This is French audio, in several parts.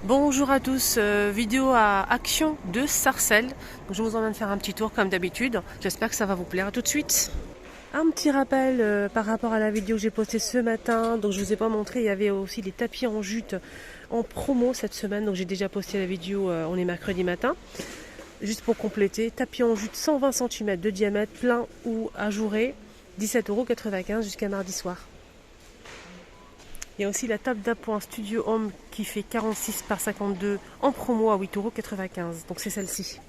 Bonjour à tous, vidéo à Action de Sarcelles. Donc, je vous emmène faire un petit tour comme d'habitude. J'espère que ça va vous plaire. À tout de suite. Un petit rappel par rapport à la vidéo que j'ai postée ce matin. Donc je vous ai pas montré, il y avait aussi des tapis en jute en promo cette semaine. Donc j'ai déjà posté la vidéo, on est mercredi matin. Juste pour compléter, tapis en jute 120 cm de diamètre, plein ou ajouré, 17,95 € jusqu'à mardi soir. Il y a aussi la table d'appoint Studio Home qui fait 46 par 52 en promo à 8,95 €. Donc c'est celle-ci.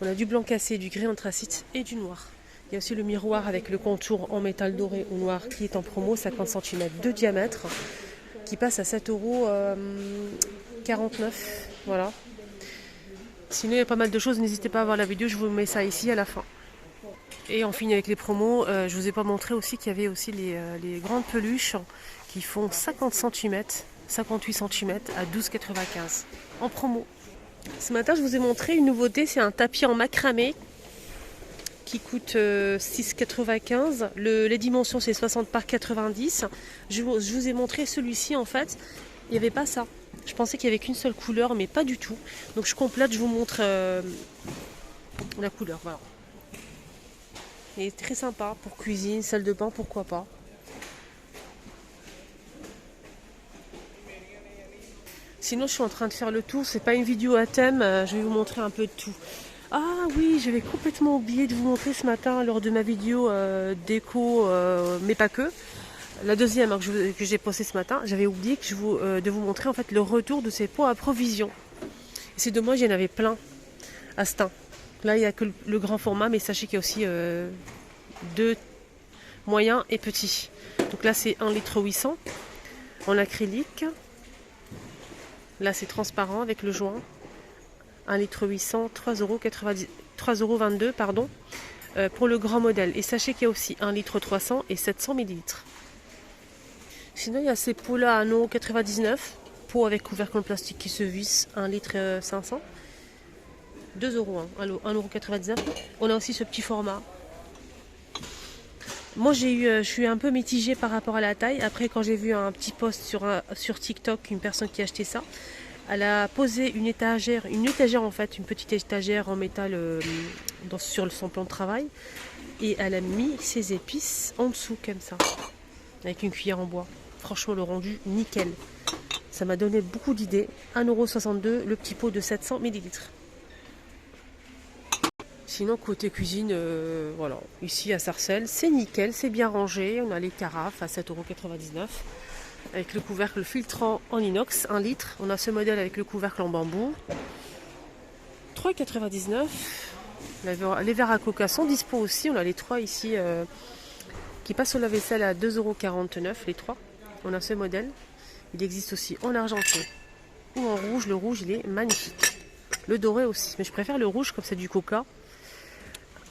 On a du blanc cassé, du gris anthracite et du noir. Il y a aussi le miroir avec le contour en métal doré ou noir qui est en promo, 50 cm de diamètre, qui passe à 7,49 €. Voilà. Sinon il y a pas mal de choses, n'hésitez pas à voir la vidéo, je vous mets ça ici à la fin. Et on finit avec les promos. Je vous ai pas montré aussi qu'il y avait aussi les grandes peluches qui font 50 cm, 58 cm à 12,95 € en promo. Ce matin, je vous ai montré une nouveauté, c'est un tapis en macramé qui coûte 6,95 €. Les dimensions, c'est 60 par 90. Je vous ai montré celui-ci, en fait, il n'y avait pas ça. Je pensais qu'il n'y avait qu'une seule couleur, mais pas du tout. Donc je complète, je vous montre la couleur, voilà. Il est très sympa pour cuisine, salle de bain, pourquoi pas. Sinon, je suis en train de faire le tour. C'est pas une vidéo à thème. Je vais vous montrer un peu de tout. Ah oui, j'avais complètement oublié de vous montrer ce matin lors de ma vidéo déco, mais pas que. La deuxième que j'ai postée ce matin, j'avais oublié de vous montrer en fait le retour de ces pots à provision. C'est dommage, il y en avait plein à ce temps. Là, il n'y a que le grand format, mais sachez qu'il y a aussi deux moyens et petits. Donc là, c'est 1,8 litre en acrylique. Là, c'est transparent avec le joint. 1,8 litre, 3,22 €, pour le grand modèle. Et sachez qu'il y a aussi 1,3 litre et 700 ml. Sinon, il y a ces pots-là à 1,99 €. Pot avec couvercle en plastique qui se visse, 1,5 litre. 2 €, 1,99 €. On a aussi ce petit format. Moi, je suis un peu mitigée par rapport à la taille. Après, quand j'ai vu un petit post sur TikTok, une personne qui a acheté ça, elle a posé une étagère en fait, une petite étagère en métal sur son plan de travail. Et elle a mis ses épices en dessous, comme ça, avec une cuillère en bois. Franchement, le rendu, nickel. Ça m'a donné beaucoup d'idées. 1,62 €, le petit pot de 700 ml. Sinon, côté cuisine, voilà, ici à Sarcelles, c'est nickel, c'est bien rangé. On a les carafes à 7,99 € avec le couvercle filtrant en inox, 1 litre. On a ce modèle avec le couvercle en bambou, 3,99 €. Les verres à coca sont dispo aussi. On a les trois ici qui passent au lave-vaisselle à 2,49 €, les trois. On a ce modèle. Il existe aussi en argenté ou en rouge. Le rouge, il est magnifique. Le doré aussi, mais je préfère le rouge comme c'est du coca.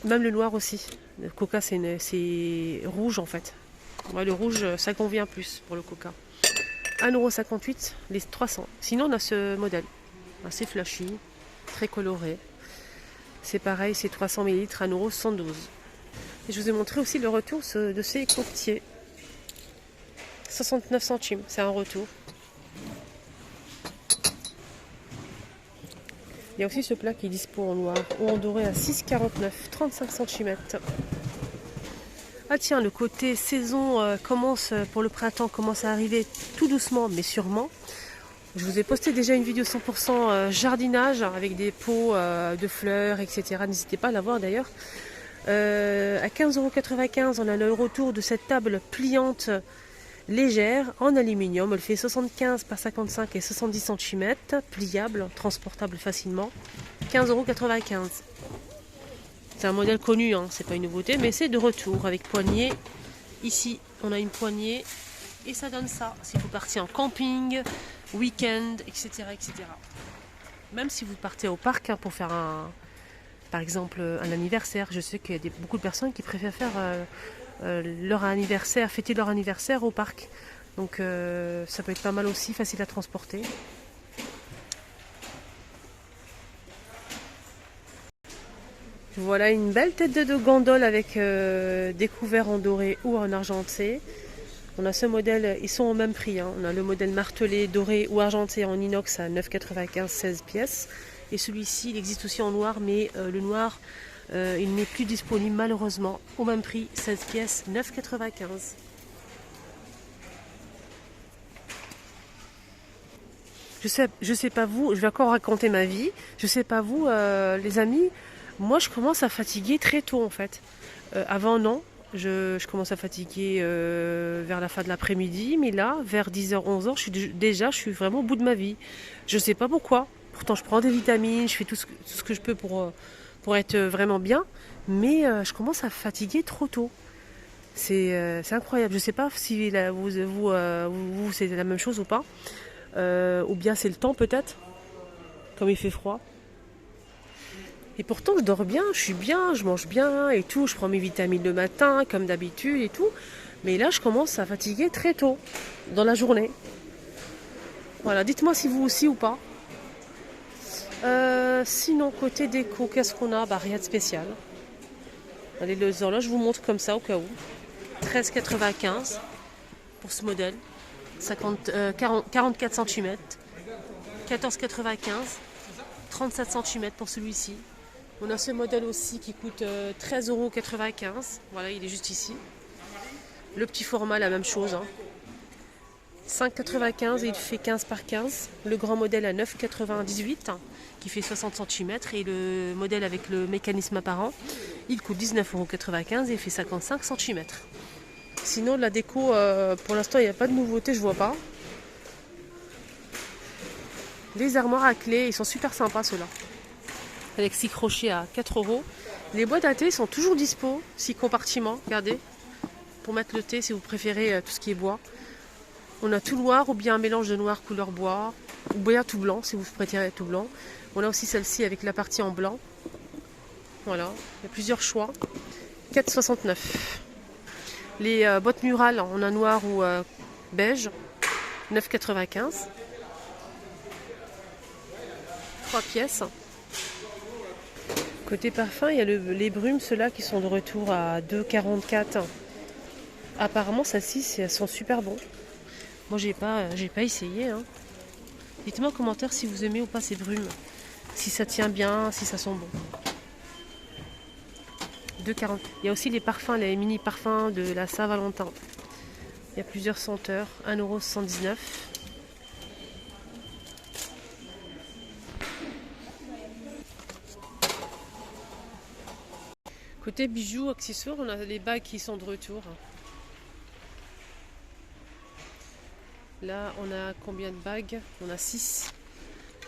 Même le noir aussi. Le coca, c'est rouge en fait. Ouais, le rouge, ça convient plus pour le coca. 1,58 €, les 300. Sinon, on a ce modèle. Assez flashy, très coloré. C'est pareil, c'est 300 ml, 1,72 €. Et je vous ai montré aussi le retour de ces coquetiers. 69 centimes, c'est un retour. Il y a aussi ce plat qui est dispo en noir ou en doré à 6,49 €, 35 cm. Ah tiens, le côté saison commence pour le printemps, commence à arriver tout doucement mais sûrement. Je vous ai posté déjà une vidéo 100% jardinage avec des pots de fleurs, etc. N'hésitez pas à la voir d'ailleurs. À 15,95 €, on a le retour de cette table pliante légère en aluminium. Elle fait 75 par 55 et 70 cm, pliable, transportable facilement. 15,95 €. C'est un modèle connu, hein, c'est pas une nouveauté, mais c'est de retour avec poignée. Ici, on a une poignée et ça donne ça. Si vous partez en camping, week-end, etc., etc. Même si vous partez au parc pour faire par exemple un anniversaire, je sais qu'il y a beaucoup de personnes qui préfèrent faire leur anniversaire, fêter leur anniversaire au parc. Donc ça peut être pas mal aussi, facile à transporter. Voilà une belle tête de gondole avec des couverts en doré ou en argenté. On a ce modèle, ils sont au même prix. Hein. On a le modèle martelé, doré ou argenté en inox à 9,95, 16 pièces. Et celui-ci, il existe aussi en noir, mais le noir, il n'est plus disponible malheureusement. Au même prix, 16 pièces, 9,95. Je sais pas vous, je vais encore raconter ma vie. Je sais pas vous, les amis, moi je commence à fatiguer très tôt en fait. Avant non, je commence à fatiguer vers la fin de l'après-midi, mais là, vers 10h, 11h, je suis vraiment au bout de ma vie. Je sais pas pourquoi. Pourtant, je prends des vitamines, je fais tout ce que je peux pour être vraiment bien, mais je commence à fatiguer trop tôt. C'est incroyable. Je sais pas si vous c'est la même chose ou pas. Ou bien c'est le temps peut-être, comme il fait froid. Et pourtant je dors bien, je suis bien, je mange bien et tout, je prends mes vitamines le matin comme d'habitude et tout. Mais là je commence à fatiguer très tôt dans la journée. Voilà, dites-moi si vous aussi ou pas. Sinon côté déco, qu'est-ce qu'on a? Bah rien de spécial. Allez, les horloges, je vous montre comme ça au cas où. 13,95 pour ce modèle. 44 cm. 14,95. 37 cm pour celui-ci. On a ce modèle aussi qui coûte 13,95 €. Voilà, il est juste ici. Le petit format, la même chose. Hein. 5,95 et il fait 15 par 15. Le grand modèle à 9,98 qui fait 60 cm. Et le modèle avec le mécanisme apparent, il coûte 19,95 € et il fait 55 cm. Sinon, de la déco, pour l'instant, il n'y a pas de nouveauté, je vois pas. Les armoires à clés, ils sont super sympas ceux-là. Avec 6 crochets à 4 €. Les boîtes à thé sont toujours dispo, 6 compartiments, regardez. Pour mettre le thé si vous préférez tout ce qui est bois. On a tout noir ou bien un mélange de noir couleur bois. Ou bien tout blanc si vous préférez tout blanc. On a aussi celle-ci avec la partie en blanc. Voilà, il y a plusieurs choix. 4,69 €. Les boîtes murales, on a noir ou beige. 9,95 €. 3 pièces. Côté parfum, il y a les brumes, ceux-là qui sont de retour à 2,44 €. Apparemment, celles-ci, elles sont super bons. Moi, j'ai pas essayé. Hein. Dites-moi en commentaire si vous aimez ou pas ces brumes. Si ça tient bien, si ça sent bon. 2,40 €. Il y a aussi les parfums, les mini parfums de la Saint-Valentin. Il y a plusieurs senteurs. 1,79 €. Côté bijoux, accessoires, on a les bagues qui sont de retour. Là, on a combien de bagues? On a 6.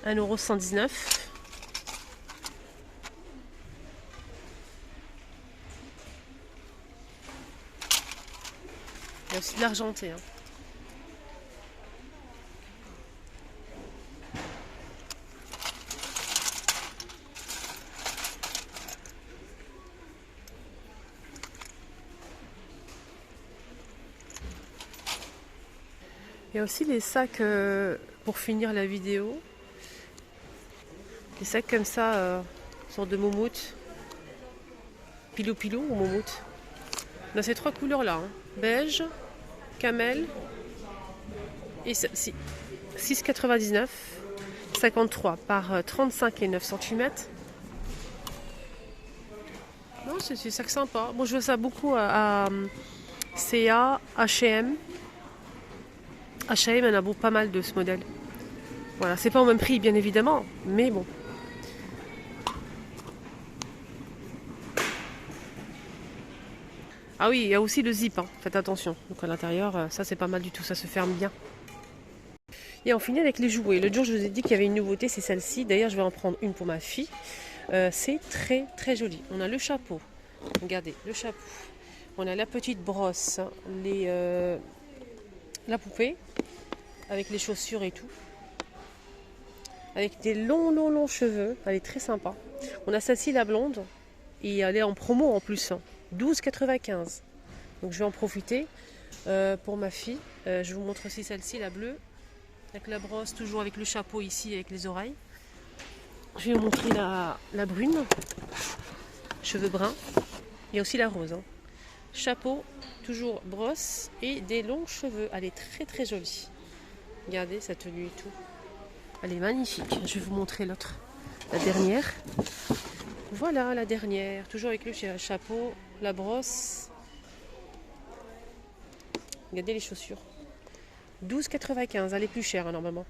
1,119 €. Il y a aussi de l'argenté. Hein. Il y a aussi les sacs pour finir la vidéo. Les sacs comme ça, sorte de moumoute. Pilou ou moumoute. On a ces 3 couleurs là. Hein. Beige, camel et 6,99 €. 53 par 35 et 9 cm. Non, c'est des sacs sympas. Moi je vois ça beaucoup à CA, H&M. H&M en a pas mal de ce modèle. Voilà, c'est pas au même prix bien évidemment, mais bon. Ah oui, il y a aussi le zip, hein. Faites attention. Donc à l'intérieur, ça c'est pas mal du tout, ça se ferme bien. Et on finit avec les jouets. L'autre jour je vous ai dit qu'il y avait une nouveauté, c'est celle-ci. D'ailleurs je vais en prendre une pour ma fille. C'est très très joli. On a le chapeau. Regardez, le chapeau. On a la petite brosse, la poupée, avec les chaussures et tout. Avec des longs cheveux. Elle est très sympa. On a celle-ci, la blonde. Et elle est en promo en plus. 12,95 €. Donc je vais en profiter pour ma fille. Je vous montre aussi celle-ci, la bleue. Avec la brosse, toujours avec le chapeau ici, avec les oreilles. Je vais vous montrer la brune. Cheveux bruns. Il y a aussi la rose. Hein. Chapeau Toujours brosse et des longs cheveux. Elle est très très jolie. Regardez sa tenue et tout. Elle est magnifique. Je vais vous montrer l'autre. La dernière. Voilà la dernière. Toujours avec le chapeau, la brosse. Regardez les chaussures. 12,95. Elle est plus chère hein, normalement.